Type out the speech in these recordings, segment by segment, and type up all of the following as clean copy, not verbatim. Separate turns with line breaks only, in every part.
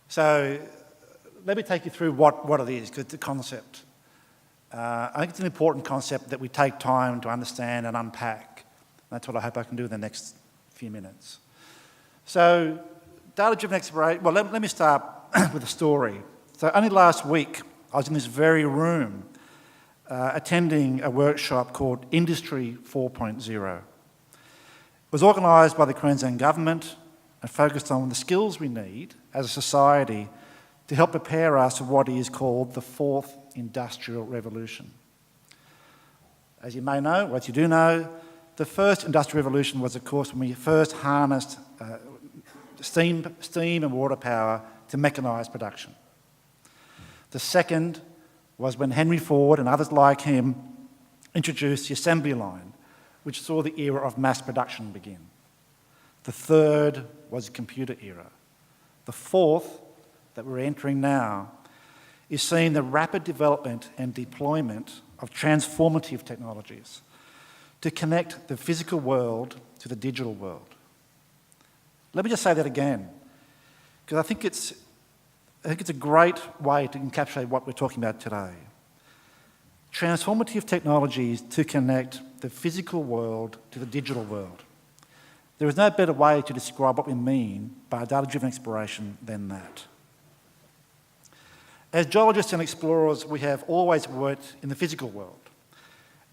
So let me take you through what it is, because it's a concept. I think it's an important concept that we take time to understand and unpack. That's what I hope I can do in the next few minutes. So data-driven exploration, well, let me start with a story. So only last week, I was in this very room attending a workshop called Industry 4.0. It was organised by the Queensland Government and focused on the skills we need as a society to help prepare us for what is called the fourth industrial revolution. As you may know, what you do know, the first industrial revolution was, of course, when we first harnessed steam and water power to mechanise production. The second was when Henry Ford and others like him introduced the assembly line, which saw the era of mass production begin. The third was the computer era. The fourth, that we're entering now, is seeing the rapid development and deployment of transformative technologies to connect the physical world to the digital world. Let me just say that again, because I think it's a great way to encapsulate what we're talking about today. Transformative technologies to connect the physical world to the digital world. There is no better way to describe what we mean by data-driven exploration than that. As geologists and explorers, we have always worked in the physical world.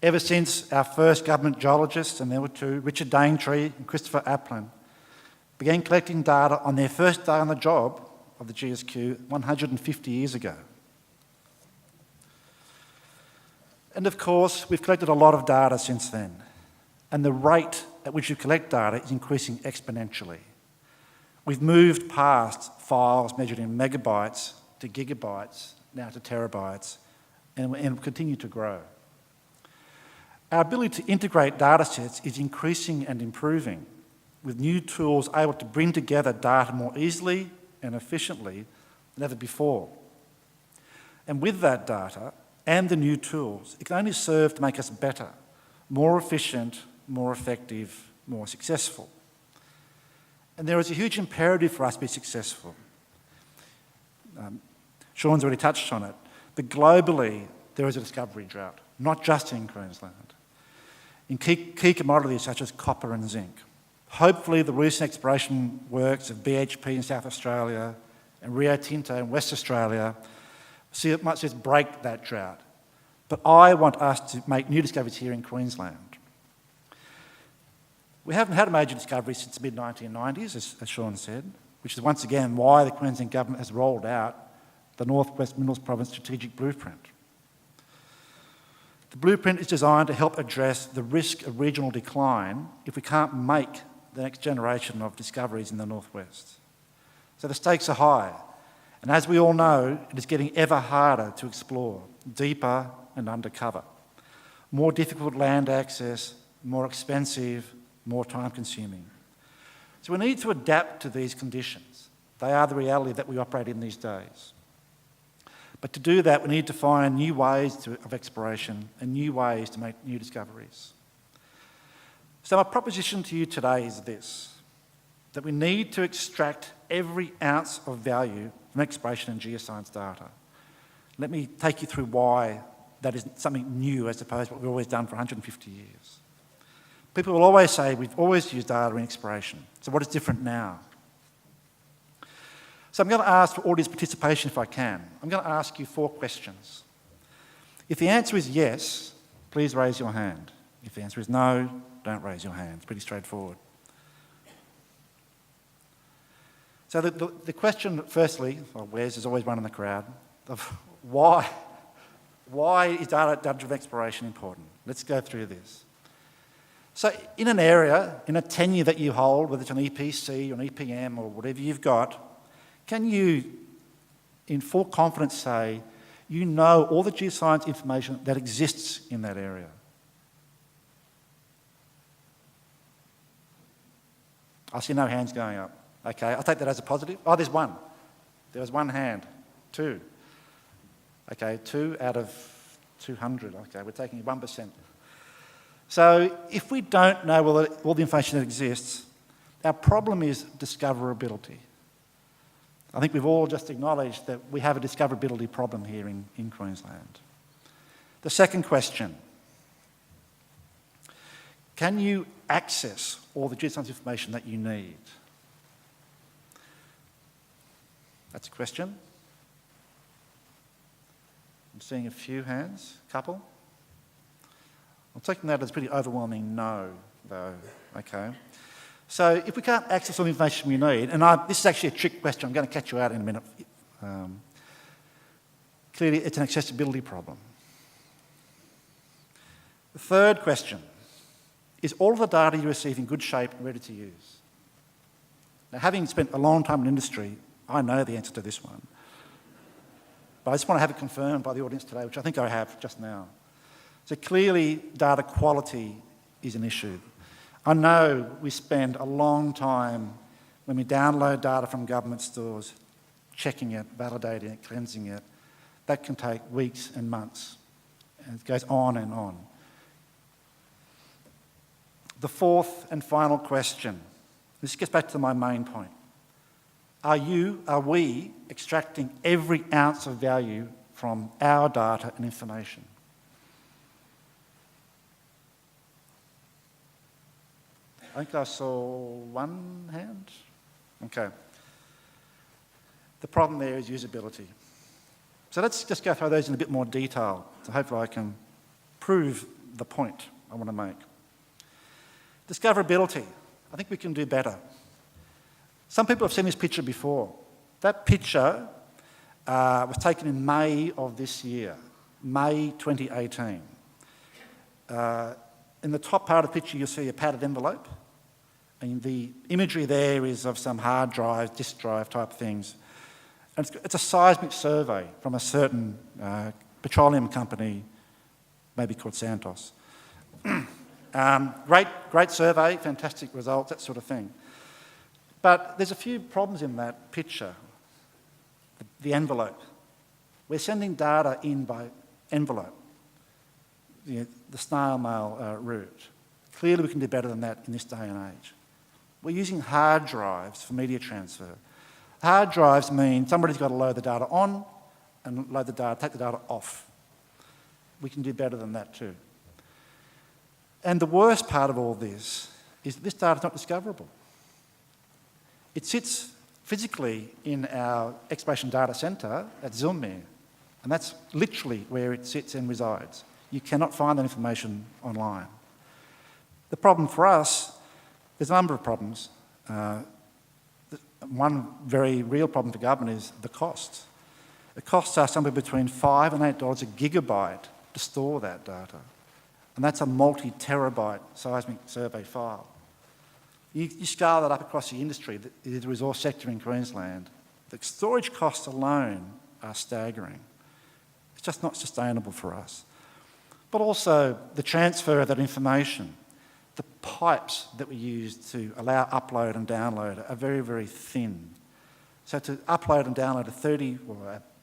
Ever since our first government geologists, and there were two, Richard Daintree and Christopher Aplin, began collecting data on their first day on the job of the GSQ 150 years ago. And of course, we've collected a lot of data since then, and the rate at which you collect data is increasing exponentially. We've moved past files measured in megabytes to gigabytes, now to terabytes, and continue to grow. Our ability to integrate data sets is increasing and improving, with new tools able to bring together data more easily and efficiently than ever before. And with that data and the new tools, it can only serve to make us better, more efficient, more effective, more successful. And there is a huge imperative for us to be successful. Sean's already touched on it, but globally there is a discovery drought, not just in Queensland, in key commodities such as copper and zinc. Hopefully the recent exploration works of BHP in South Australia and Rio Tinto in West Australia might just break that drought. But I want us to make new discoveries here in Queensland. We haven't had a major discovery since the mid-1990s, as Sean said, which is once again why the Queensland Government has rolled out the North West Minerals Province Strategic Blueprint. The blueprint is designed to help address the risk of regional decline if we can't make the next generation of discoveries in the Northwest. So the stakes are high, and as we all know, it is getting ever harder to explore, deeper and undercover. More difficult land access, more expensive, more time-consuming. So we need to adapt to these conditions. They are the reality that we operate in these days. But to do that, we need to find new ways of exploration and new ways to make new discoveries. So my proposition to you today is this, that we need to extract every ounce of value from exploration and geoscience data. Let me take you through why that is something new as opposed to what we've always done for 150 years. People will always say we've always used data in exploration, so what is different now? So I'm going to ask for audience participation if I can. I'm going to ask you 4 questions. If the answer is yes, please raise your hand. If the answer is no, don't raise your hand. It's pretty straightforward. So the question, firstly, well, there's always one in the crowd, of why is data-driven exploration important? Let's go through this. So in an area, in a tenure that you hold, whether it's an EPC or an EPM or whatever you've got, can you, in full confidence, say you know all the geoscience information that exists in that area? I see no hands going up. Okay, I'll take that as a positive. Oh, there's one. There was one hand. 2. Okay, 2 out of 200. Okay, we're taking 1%. So if we don't know all the information that exists, our problem is discoverability. I think we've all just acknowledged that we have a discoverability problem here in Queensland. The second question, can you access all the geoscience information that you need? That's a question. I'm seeing a few hands, a couple. I'm taking that as a pretty overwhelming no, though, okay. So if we can't access all the information we need, and this is actually a trick question, I'm going to catch you out in a minute. Clearly, it's an accessibility problem. The third question, is all of the data you receive in good shape and ready to use? Now, having spent a long time in industry, I know the answer to this one. But I just want to have it confirmed by the audience today, which I think I have just now. So clearly, data quality is an issue. I know we spend a long time when we download data from government stores, checking it, validating it, cleansing it. That can take weeks and months. And it goes on and on. The fourth and final question. This gets back to my main point. Are we extracting every ounce of value from our data and information? I think I saw one hand. Okay. The problem there is usability. So let's just go through those in a bit more detail. So hopefully I can prove the point I want to make. Discoverability. I think we can do better. Some people have seen this picture before. That picture was taken in May of this year, May 2018. In the top part of the picture, you'll see a padded envelope. And the imagery there is of some hard drive, disk drive type things. And it's a seismic survey from a certain petroleum company, maybe called Santos. Great survey, fantastic results, that sort of thing. But there's a few problems in that picture. The envelope. We're sending data in by envelope, the snail mail route. Clearly we can do better than that in this day and age. We're using hard drives for media transfer. Hard drives mean somebody's got to load the data on and take the data off. We can do better than that too. And the worst part of all this is that this data is not discoverable. It sits physically in our exploration data centre at Zilmere, and that's literally where it sits and resides. You cannot find that information online. The problem for us, there's a number of problems. One very real problem for government is the costs. The costs are somewhere between $5 and $8 a gigabyte to store that data. And that's a multi-terabyte seismic survey file. You scale that up across the industry, the resource sector in Queensland, the storage costs alone are staggering. It's just not sustainable for us. But also the transfer of that information, the pipes that we use to allow upload and download are very, very thin. So to upload and download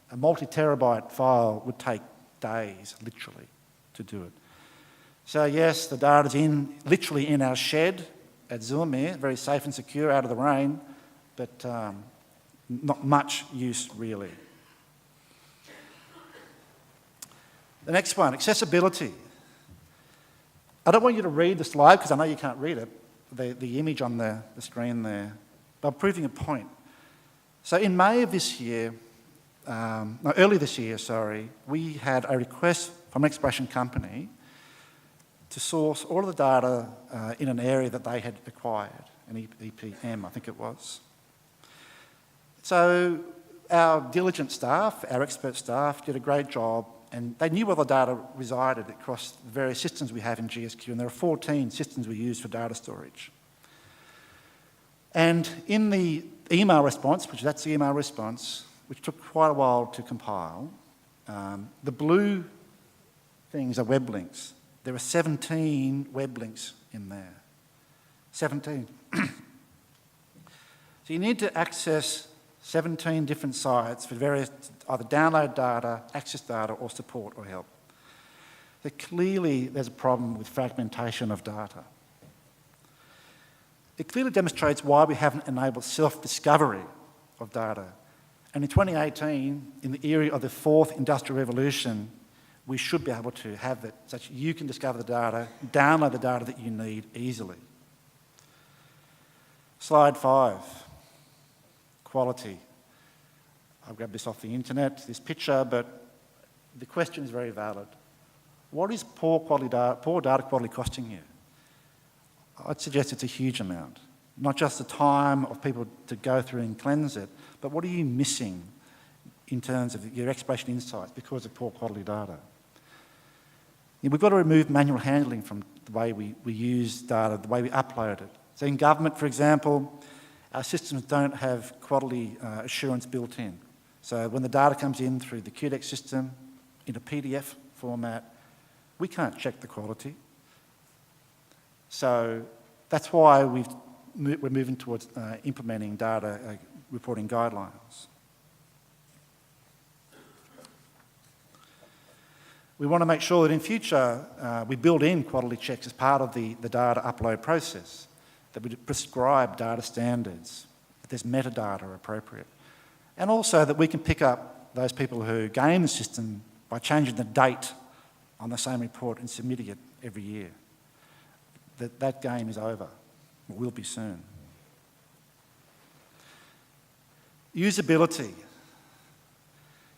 a multi-terabyte file would take days, literally, to do it. So yes, the data's literally in our shed at Zilmere, very safe and secure out of the rain, but not much use really. The next one, accessibility. I don't want you to read the slide because I know you can't read it, the image on the screen there, but I'm proving a point. So in May of this year, early this year, we had a request from an exploration company to source all of the data in an area that they had acquired, an EPM, I think it was. So our diligent staff, our expert staff, did a great job, and they knew where the data resided across the various systems we have in GSQ, and there are 14 systems we use for data storage. And in the email response, which took quite a while to compile, the blue things are web links. There are 17 web links in there. 17. So you need to access 17 different sites for various, either download data, access data, or support or help. So clearly there's a problem with fragmentation of data. It clearly demonstrates why we haven't enabled self-discovery of data. And in 2018, in the era of the fourth industrial revolution, we should be able to have it such that you can discover the data, download the data that you need easily. Slide 5, quality. I've grabbed this off the internet, this picture, but the question is very valid. What is poor data quality costing you? I'd suggest it's a huge amount. Not just the time of people to go through and cleanse it, but what are you missing in terms of your exploration insights because of poor quality data? We've got to remove manual handling from the way we use data, the way we upload it. So in government, for example, our systems don't have quality assurance built in. So when the data comes in through the QDEX system in a PDF format, we can't check the quality. So that's why we're moving towards implementing data reporting guidelines. We want to make sure that in future we build in quality checks as part of the data upload process, that we prescribe data standards, that there's metadata appropriate, and also that we can pick up those people who game the system by changing the date on the same report and submitting it every year. That game is over, or will be soon. Usability.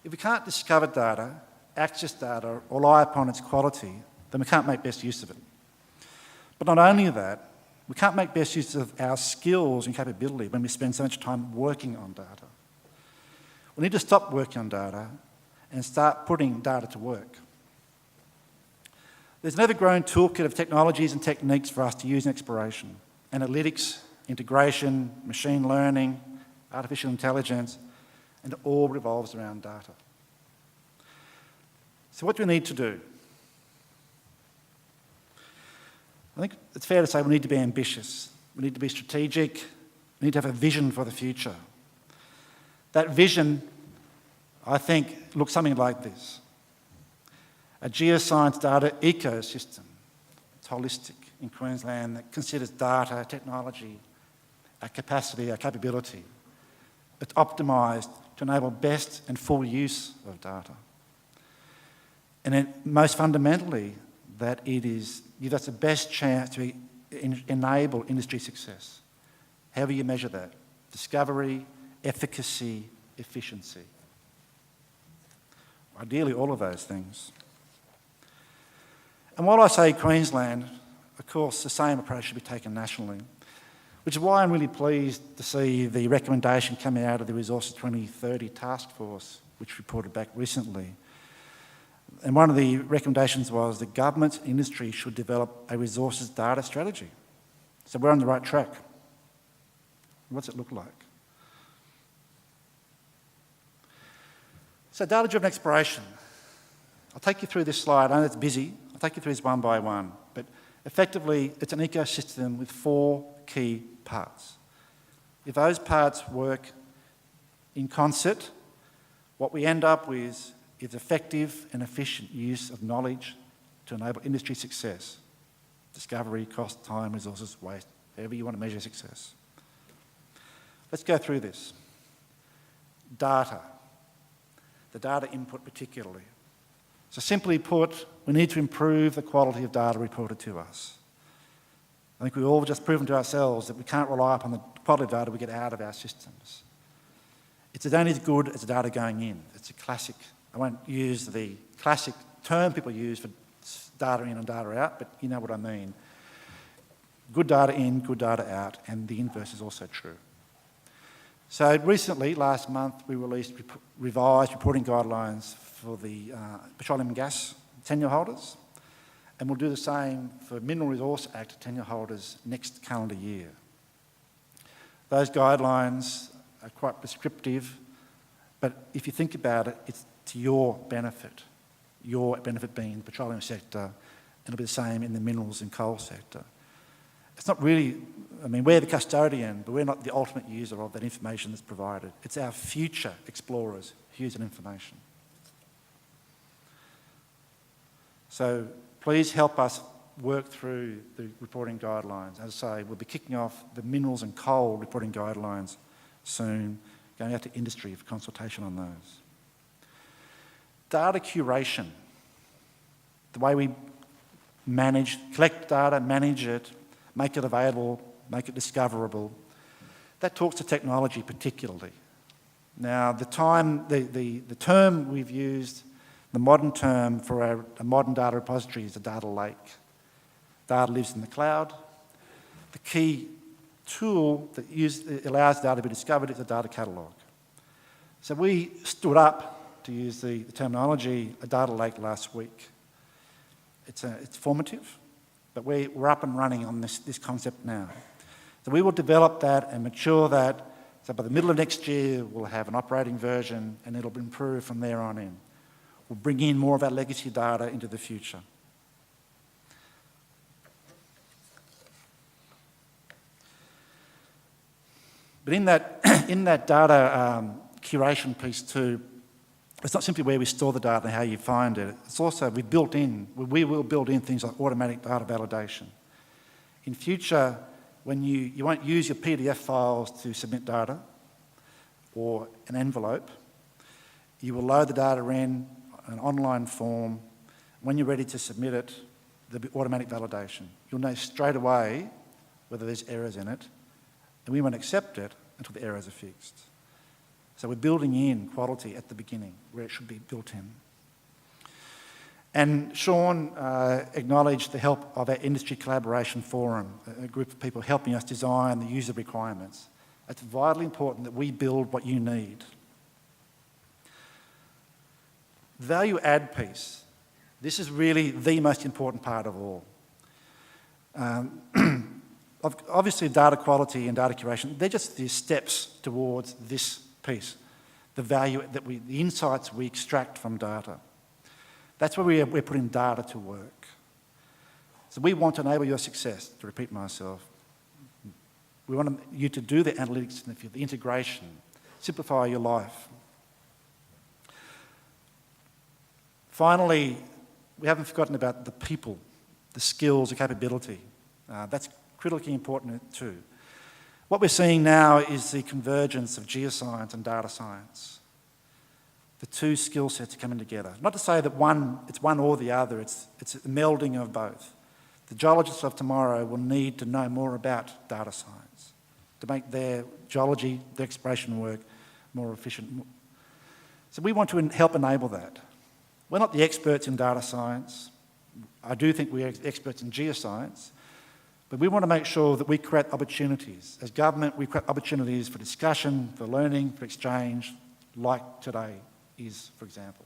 If we can't discover data, access data, or rely upon its quality, then we can't make best use of it. But not only that, we can't make best use of our skills and capability when we spend so much time working on data. We need to stop working on data and start putting data to work. There's an ever-growing toolkit of technologies and techniques for us to use in exploration. Analytics, integration, machine learning, artificial intelligence, and it all revolves around data. So what do we need to do? I think it's fair to say we need to be ambitious. We need to be strategic. We need to have a vision for the future. That vision, I think, looks something like this. A geoscience data ecosystem. It's holistic in Queensland that considers data, technology, our capacity, our capability. It's optimised to enable best and full use of data. And then most fundamentally, that it gives us the best chance to enable industry success. However you measure that. Discovery, efficacy, efficiency. Ideally, all of those things. And while I say Queensland, of course, the same approach should be taken nationally, which is why I'm really pleased to see the recommendation coming out of the Resources 2030 Task Force, which reported back recently. And one of the recommendations was that government and industry should develop a resources data strategy. So we're on the right track. What's it look like? So data-driven exploration. I'll take you through this slide. I know it's busy. I'll take you through this one by one. But effectively, it's an ecosystem with 4 key parts. If those parts work in concert, what we end up with is effective and efficient use of knowledge to enable industry success. Discovery, cost, time, resources, waste, however you want to measure success. Let's go through this. Data. The data input particularly. So simply put, we need to improve the quality of data reported to us. I think we've all just proven to ourselves that we can't rely upon the quality of data we get out of our systems. It's only as good as the data going in. It's a classic. I won't use the classic term people use for data in and data out, but you know what I mean. Good data in, good data out, and the inverse is also true. So recently, last month, we released revised reporting guidelines for the Petroleum and gas tenure holders, and we'll do the same for Mineral Resource Act tenure holders next calendar year. Those guidelines are quite prescriptive, but if you think about it, it's to your benefit being the petroleum sector, and it'll be the same in the minerals and coal sector. It's not really, I mean, we're the custodian, but we're not the ultimate user of that information that's provided. It's our future explorers who use that information. So please help us work through the reporting guidelines. As I say, we'll be kicking off the minerals and coal reporting guidelines soon. going out to industry for consultation on those. Data curation, the way we collect data, manage it, make it available, make it discoverable, that talks to technology particularly. Now, the term we've used, the modern term for a modern data repository is a data lake. Data lives in the cloud. The key tool that allows data to be discovered is a data catalogue. So we stood up, to use the terminology, a data lake last week. It's formative, but we're up and running on this concept now. So we will develop that and mature that. So by the middle of next year, we'll have an operating version and it'll improve from there on in. We'll bring in more of our legacy data into the future. But in that data curation piece too, it's not simply where we store the data and how you find it. It's also we will build in things like automatic data validation. In future, when you won't use your PDF files to submit data or an envelope, you will load the data in an online form. When you're ready to submit it, there'll be automatic validation. You'll know straight away whether there's errors in it, and we won't accept it until the errors are fixed. So we're building in quality at the beginning where it should be built in. And Sean acknowledged the help of our Industry Collaboration Forum, a group of people helping us design the user requirements. It's vitally important that we build what you need. Value add piece. This is really the most important part of all. Obviously, data quality and data curation, they're just the steps towards this piece, the value the insights we extract from data. That's where we're putting data to work. So we want to enable your success, to repeat myself. We want you to do the analytics in the field, the integration, simplify your life. Finally, we haven't forgotten about the people, the skills, the capability. That's critically important too. What we're seeing now is the convergence of geoscience and data science. The two skill sets are coming together. Not to say that it's one or the other, it's a melding of both. The geologists of tomorrow will need to know more about data science to make their geology, their exploration work more efficient. So we want to help enable that. We're not the experts in data science. I do think we're experts in geoscience, but we want to make sure that we create opportunities. As government, we create opportunities for discussion, for learning, for exchange, like today is, for example.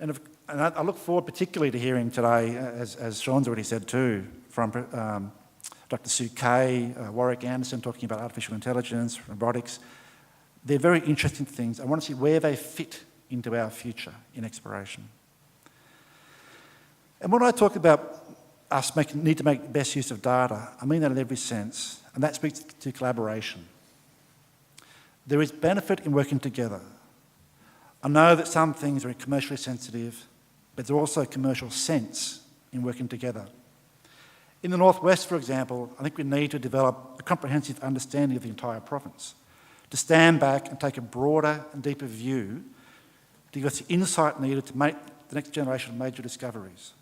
And I look forward particularly to hearing today, as Sean's already said too, from Dr. Sue Kay, Warwick Anderson talking about artificial intelligence, robotics. They're very interesting things. I want to see where they fit into our future in exploration. And when I talk about us need to make the best use of data, I mean that in every sense, and that speaks to collaboration. There is benefit in working together. I know that some things are commercially sensitive, but there's also commercial sense in working together. In the Northwest, for example, I think we need to develop a comprehensive understanding of the entire province, to stand back and take a broader and deeper view to give us the insight needed to make the next generation of major discoveries,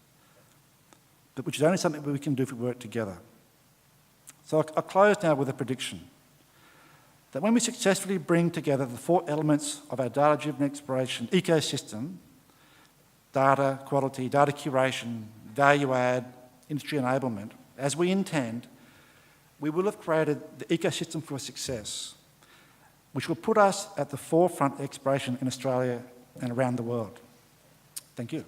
but which is only something we can do if we work together. So I'll close now with a prediction that when we successfully bring together the four elements of our data-driven exploration ecosystem, data quality, data curation, value add, industry enablement, as we intend, we will have created the ecosystem for success, which will put us at the forefront of exploration in Australia and around the world. Thank you.